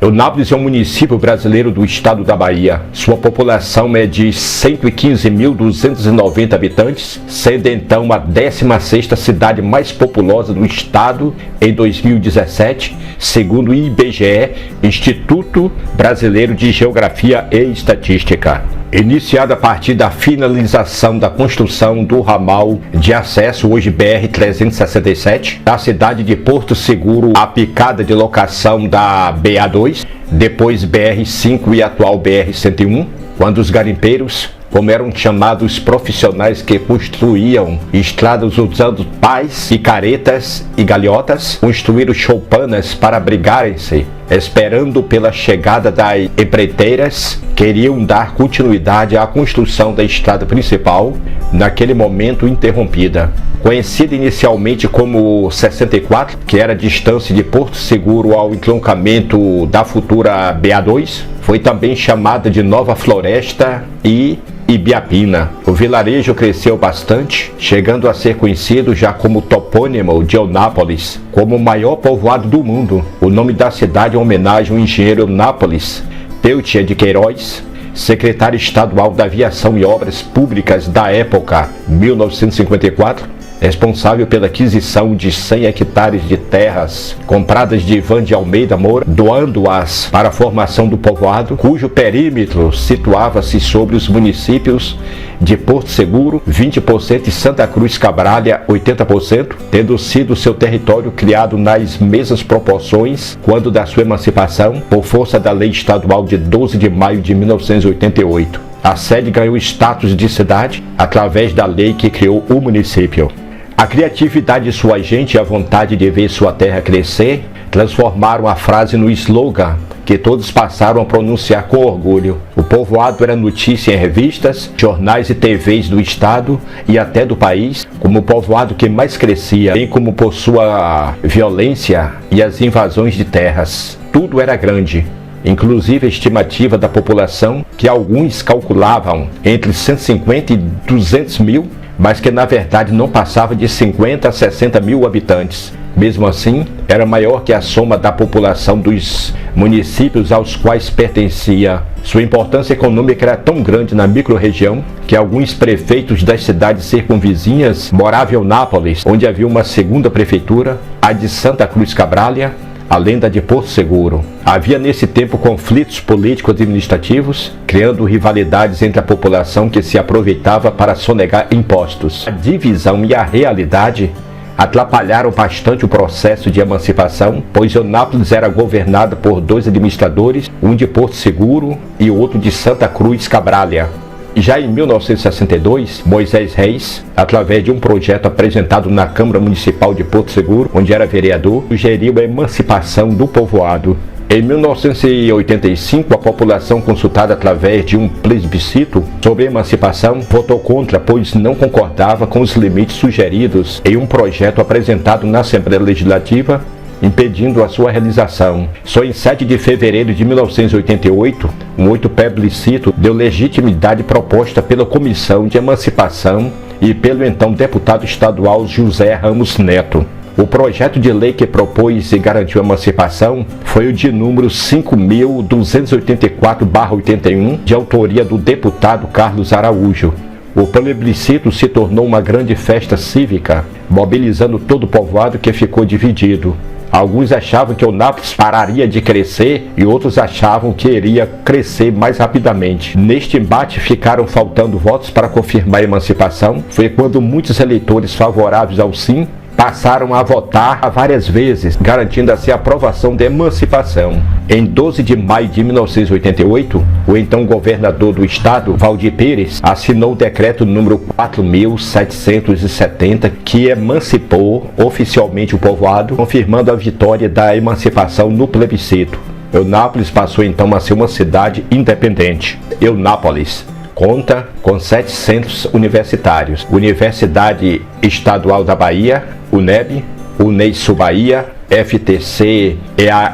Eunápolis é um município brasileiro do estado da Bahia. Sua população é de 115.290 habitantes, sendo então a 16ª cidade mais populosa do estado em 2017, segundo o IBGE, Instituto Brasileiro de Geografia e Estatística. Iniciada a partir da finalização da construção do ramal de acesso, hoje BR-367, da cidade de Porto Seguro, a picada de locação da BA2, depois BR-5 e atual BR-101, quando os garimpeiros, como eram chamados profissionais que construíam estradas usando pás, picaretas e galhotas, construíram choupanas para abrigarem-se, esperando pela chegada das empreiteiras, queriam dar continuidade à construção da estrada principal, naquele momento interrompida. Conhecida inicialmente como 64, que era a distância de Porto Seguro ao entroncamento da futura BA2, foi também chamada de Nova Floresta e Ibiapina. O vilarejo cresceu bastante, chegando a ser conhecido já como topônimo de Eunápolis, como o maior povoado do mundo. O nome da cidade é uma homenagem ao engenheiro Eunápolis Peltier de Queiroz, secretário estadual da Aviação e Obras Públicas da época, 1954, responsável pela aquisição de 100 hectares de terras compradas de Ivan de Almeida Moura, doando-as para a formação do povoado, cujo perímetro situava-se sobre os municípios de Porto Seguro, 20%, e Santa Cruz Cabralha, 80%, tendo sido seu território criado nas mesmas proporções quando da sua emancipação, por força da Lei Estadual de 12 de maio de 1988. A sede ganhou status de cidade através da lei que criou o município. A criatividade de sua gente e a vontade de ver sua terra crescer transformaram a frase no slogan que todos passaram a pronunciar com orgulho. O povoado era notícia em revistas, jornais e TVs do estado e até do país, como o povoado que mais crescia, bem como por sua violência e as invasões de terras. Tudo era grande, inclusive a estimativa da população, que alguns calculavam entre 150 e 200 mil, mas que na verdade não passava de 50 a 60 mil habitantes. Mesmo assim, era maior que a soma da população dos municípios aos quais pertencia. Sua importância econômica era tão grande na microrregião que alguns prefeitos das cidades circunvizinhas moravam em Eunápolis, onde havia uma segunda prefeitura, a de Santa Cruz Cabralha, além da de Porto Seguro. Havia nesse tempo conflitos político-administrativos, criando rivalidades entre a população que se aproveitava para sonegar impostos. A divisão e a realidade atrapalharam bastante o processo de emancipação, pois Eunápolis era governada por 2 administradores, um de Porto Seguro e outro de Santa Cruz Cabralha. Já em 1962, Moisés Reis, através de um projeto apresentado na Câmara Municipal de Porto Seguro, onde era vereador, sugeriu a emancipação do povoado. Em 1985, a população consultada através de um plebiscito sobre a emancipação votou contra, pois não concordava com os limites sugeridos em um projeto apresentado na Assembleia Legislativa, impedindo a sua realização. Só em 7 de fevereiro de 1988, um outro plebiscito deu legitimidade proposta pela Comissão de Emancipação e pelo então deputado estadual José Ramos Neto. O projeto de lei que propôs e garantiu a emancipação foi o de número 5.284/81, de autoria do deputado Carlos Araújo. O plebiscito se tornou uma grande festa cívica, mobilizando todo o povoado que ficou dividido. Alguns achavam que Eunápolis pararia de crescer e outros achavam que iria crescer mais rapidamente. Neste embate ficaram faltando votos para confirmar a emancipação. Foi quando muitos eleitores favoráveis ao sim passaram a votar várias vezes, garantindo assim a aprovação da emancipação. Em 12 de maio de 1988, o então governador do estado, Valdir Pires, assinou o decreto número 4.770, que emancipou oficialmente o povoado, confirmando a vitória da emancipação no plebiscito. Eunápolis passou então a ser uma cidade independente. Eunápolis conta com 7 centros universitários: Universidade Estadual da Bahia, UNEB, Unesul Bahia, FTC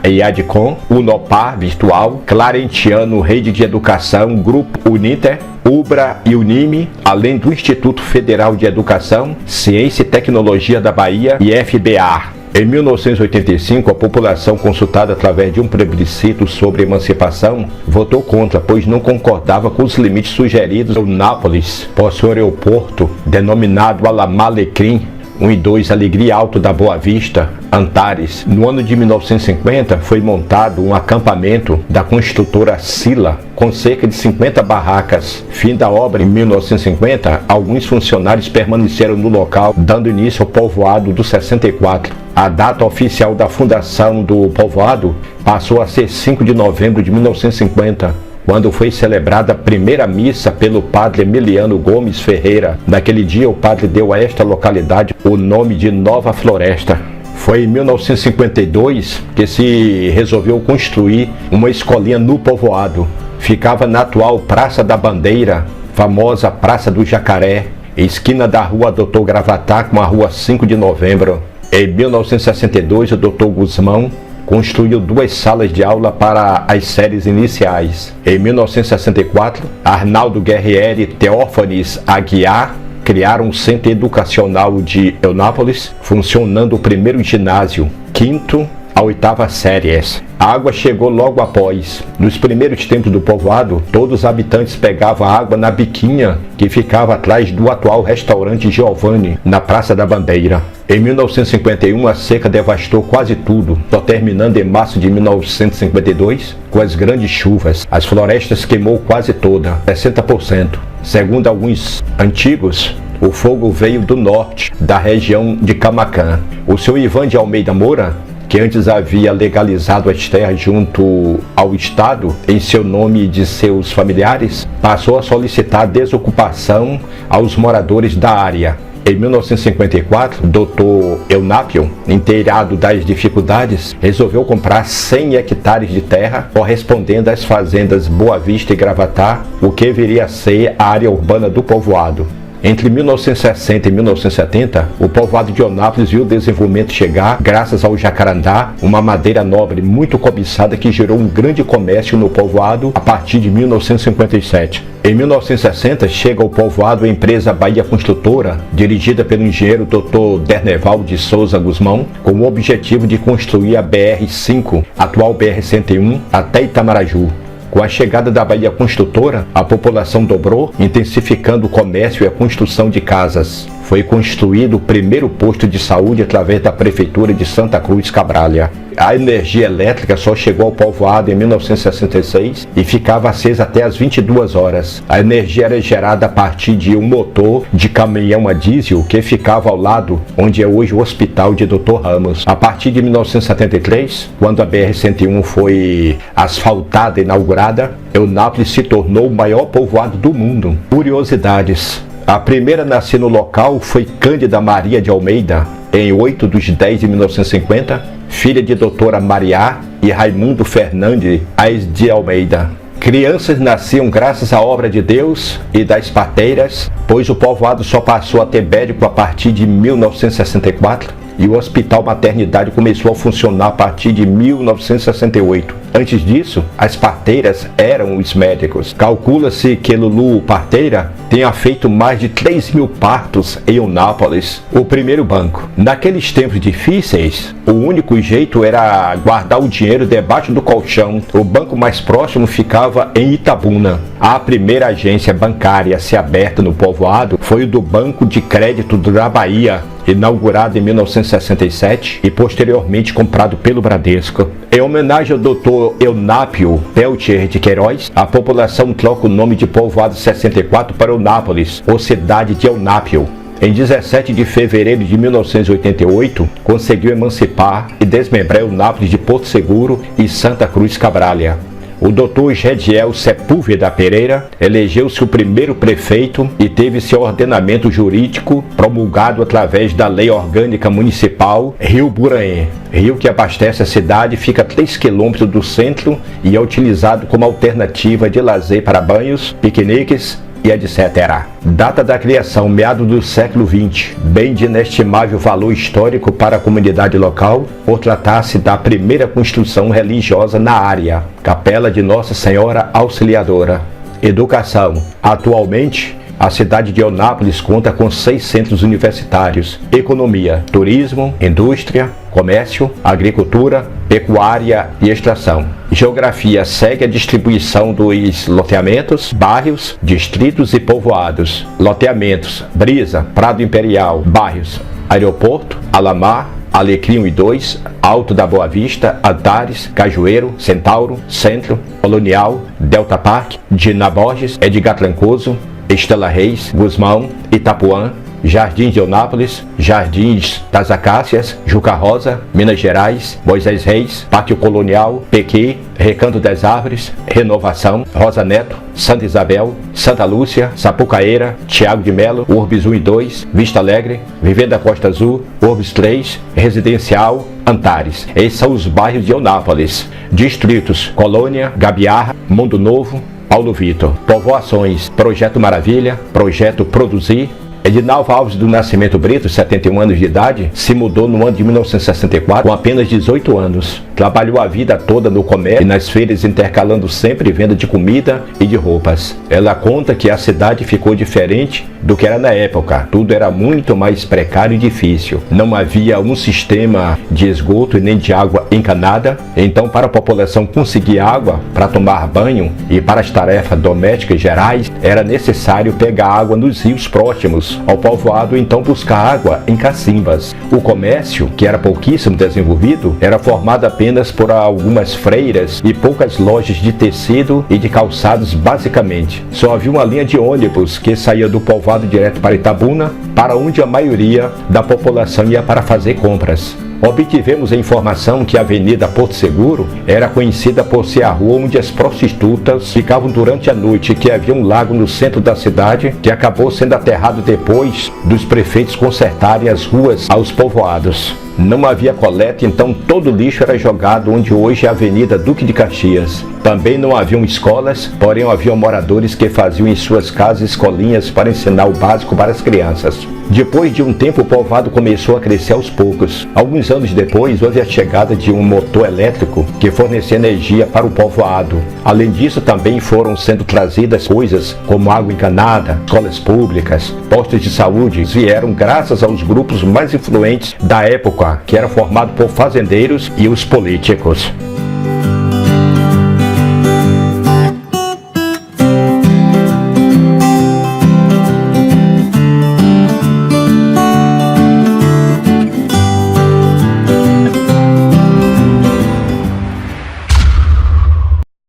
EADCOM, Unopar Virtual, Clarentiano Rede de Educação, Grupo Uninter, UBRA e Unime, além do Instituto Federal de Educação, Ciência e Tecnologia da Bahia e FBA. Em 1985, a população, consultada através de um plebiscito sobre emancipação, votou contra, pois não concordava com os limites sugeridos. Eunápolis possui um aeroporto denominado Alamalecrim 1 e 2 Alegria Alto da Boa Vista, Antares. No ano de 1950, foi montado um acampamento da construtora Sila, com cerca de 50 barracas. Fim da obra em 1950, alguns funcionários permaneceram no local, dando início ao povoado do 64. A data oficial da fundação do povoado passou a ser 5 de novembro de 1950, quando foi celebrada a primeira missa pelo padre Emiliano Gomes Ferreira. Naquele dia, o padre deu a esta localidade o nome de Nova Floresta. Foi em 1952 que se resolveu construir uma escolinha no povoado. Ficava na atual Praça da Bandeira, famosa Praça do Jacaré, esquina da Rua Dr. Gravatá com a Rua 5 de Novembro. Em 1962, o Dr. Guzmão construiu 2 salas de aula para as séries iniciais. Em 1964, Arnaldo Guerrieri e Teófanes Aguiar criaram um centro educacional de Eunápolis, funcionando o primeiro ginásio, 5º a 8ª séries. A água chegou logo após. Nos primeiros tempos do povoado, todos os habitantes pegavam água na biquinha que ficava atrás do atual restaurante Giovanni, na Praça da Bandeira. Em 1951, a seca devastou quase tudo, só terminando em março de 1952, com as grandes chuvas. As florestas queimou quase toda, 60%. Segundo alguns antigos, o fogo veio do norte, da região de Camaquã. O seu Ivan de Almeida Moura, que antes havia legalizado as terras junto ao Estado em seu nome e de seus familiares, passou a solicitar desocupação aos moradores da área. Em 1954, Dr. Eunápio, inteirado das dificuldades, resolveu comprar 100 hectares de terra correspondendo às fazendas Boa Vista e Gravatá, o que viria a ser a área urbana do povoado. Entre 1960 e 1970, o povoado de Eunápolis viu o desenvolvimento chegar graças ao jacarandá, uma madeira nobre muito cobiçada que gerou um grande comércio no povoado a partir de 1957. Em 1960, chega ao povoado a empresa Bahia Construtora, dirigida pelo engenheiro Dr. Derneval de Souza Guzmão, com o objetivo de construir a BR-5, atual BR-101, até Itamaraju. Com a chegada da Bahia Construtora, a população dobrou, intensificando o comércio e a construção de casas. Foi construído o primeiro posto de saúde através da Prefeitura de Santa Cruz Cabralha. A energia elétrica só chegou ao povoado em 1966 e ficava acesa até às 22 horas. A energia era gerada a partir de um motor de caminhão a diesel que ficava ao lado onde é hoje o Hospital de Dr. Ramos. A partir de 1973, quando a BR-101 foi asfaltada e inaugurada, Eunápolis se tornou o maior povoado do mundo. Curiosidades: a primeira a nascer no local foi Cândida Maria de Almeida, em 8 de 10 de 1950, filha de doutora Mariá e Raimundo Fernandes Aes de Almeida. Crianças nasciam graças à obra de Deus e das parteiras, pois o povoado só passou a ter médico a partir de 1964 e o Hospital Maternidade começou a funcionar a partir de 1968. Antes disso, as parteiras eram os médicos. Calcula-se que Lulu Parteira tenha feito mais de 3.000 partos em Eunápolis, o primeiro banco. Naqueles tempos difíceis, o único jeito era guardar o dinheiro debaixo do colchão. O banco mais próximo ficava em Itabuna. A primeira agência bancária a ser aberta no povoado foi o do Banco de Crédito da Bahia, inaugurado em 1967 e posteriormente comprado pelo Bradesco. Em homenagem ao Dr. Eunápio Peltier de Queiroz, a população troca o nome de povoado 64 para Eunápolis, ou cidade de Eunápio. Em 17 de fevereiro de 1988, conseguiu emancipar e desmembrar Eunápolis de Porto Seguro e Santa Cruz Cabralha. O Dr. Gediel Sepúlveda Pereira elegeu-se o primeiro prefeito e teve seu ordenamento jurídico promulgado através da Lei Orgânica Municipal Rio Buranhê. Rio que abastece a cidade, fica a 3 quilômetros do centro e é utilizado como alternativa de lazer para banhos, piqueniques e etc. Data da criação, meados do século XX, bem de inestimável valor histórico para a comunidade local, por tratar-se da primeira construção religiosa na área, Capela de Nossa Senhora Auxiliadora. Educação. Atualmente, a cidade de Eunápolis conta com 6 centros universitários, economia, turismo, indústria, comércio, agricultura, pecuária e extração. Geografia segue a distribuição dos loteamentos, bairros, distritos e povoados. Loteamentos: Brisa, Prado Imperial. Bairros: Aeroporto, Alamar, Alecrim 1 e 2, Alto da Boa Vista, Antares, Cajueiro, Centauro, Centro, Colonial, Delta Park, Dina Borges, Edgar Trancoso, Estela Reis, Guzmão, Itapuã, Jardim de Eunápolis, Jardins das Acácias, Juca Rosa, Minas Gerais, Moisés Reis, Pátio Colonial, Pequi, Recanto das Árvores, Renovação, Rosa Neto, Santa Isabel, Santa Lúcia, Sapucaeira, Tiago de Melo, Urbis 1 e 2, Vista Alegre, Vivenda Costa Azul, Urbis 3, Residencial, Antares. Esses são os bairros de Eunápolis. Distritos: Colônia, Gabiarra, Mundo Novo, Paulo Vitor. Povoações: Projeto Maravilha, Projeto Produzir. Edinalva Alves do Nascimento Brito, 71 anos de idade, se mudou no ano de 1964 com apenas 18 anos. Trabalhou a vida toda no comércio e nas feiras, intercalando sempre venda de comida e de roupas. Ela conta que a cidade ficou diferente do que era na época. Tudo era muito mais precário e difícil. Não havia um sistema de esgoto e nem de água encanada. Então, para a população conseguir água para tomar banho e para as tarefas domésticas gerais, era necessário pegar água nos rios próximos ao povoado, então buscar água em cacimbas. O comércio, que era pouquíssimo desenvolvido, era formado apenas por algumas freiras e poucas lojas de tecido e de calçados basicamente. Só havia uma linha de ônibus que saía do povoado direto para Itabuna, para onde a maioria da população ia para fazer compras. Obtivemos a informação que a Avenida Porto Seguro era conhecida por ser a rua onde as prostitutas ficavam durante a noite, que havia um lago no centro da cidade que acabou sendo aterrado depois dos prefeitos consertarem as ruas aos povoados. Não havia coleta, então todo o lixo era jogado onde hoje é a Avenida Duque de Caxias. Também não haviam escolas, porém haviam moradores que faziam em suas casas escolinhas para ensinar o básico para as crianças. Depois de um tempo, o povoado começou a crescer aos poucos. Alguns anos depois, houve a chegada de um motor elétrico que fornecia energia para o povoado. Além disso, também foram sendo trazidas coisas como água encanada, escolas públicas, postos de saúde. Vieram graças aos grupos mais influentes da época, que era formado por fazendeiros e os políticos.